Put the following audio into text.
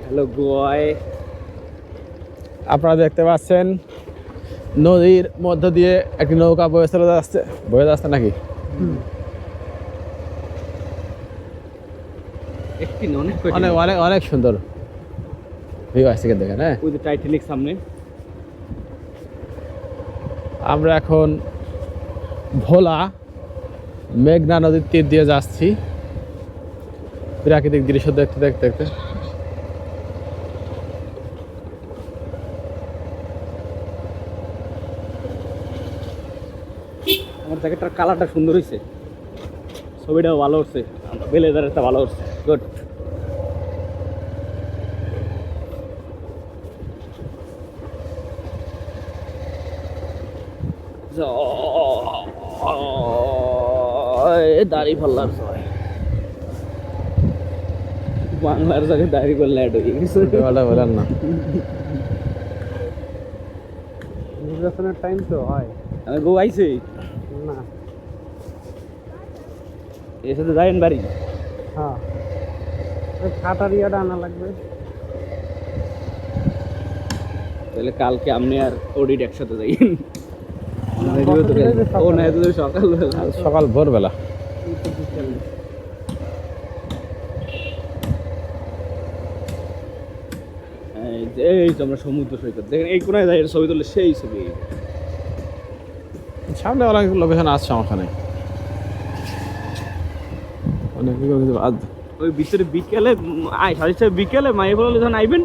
Hello গোয়ায় আপনারা দেখতে পাচ্ছেন নদীর মধ্য দিয়ে একটি নৌকা বয়ে যাচ্ছে নাকি? একটি না, অনেক অনেক অনেক অনেক সুন্দর ভিউ আসছে কিন্তু দেখেন। হ্যাঁ, ওই যে টাইটানিক সামনে। আমরা এখন ভোলা মেঘনা নদীর তীর দিয়ে যাচ্ছি প্রাকৃতিক দৃশ্য দেখতে দেখতে দেখতে। আমার জ্যাকেটটার কালারটা সুন্দর হয়েছে, ছবিটাও ভালো হচ্ছে, ব্লেজারটা ভালো হচ্ছে। গুড। দাড়ি পাল্লার ছয় বাংলার জায়গায় দাড়ি পাল্লা অ্যাড হয়ে গেছে। বলেন না, নির্বাচনের টাইম তো হয় আমি বউ আইছে, না। এর সাথে যাইন বাড়ি। হ্যাঁ, ওই খাটার ইয়াটা আনা লাগবে। তাহলে কালকে আপনি আর অডিট একসাথে যাই। ও না, এত সকালবেলা। সকাল ভোরবেলা। এই যে আমরা সমুদ্র সৈকত দেখেন, এই কোনায় যাই ছবি তুললে সেই ছবি। সামনে অনেক লোকেশন আছে, সমস্যা নেই। অনেক ওই ভিতরে বিকেলে আয় সাড়ে বিকেলে মাইয়ে বলে যখন আইবেন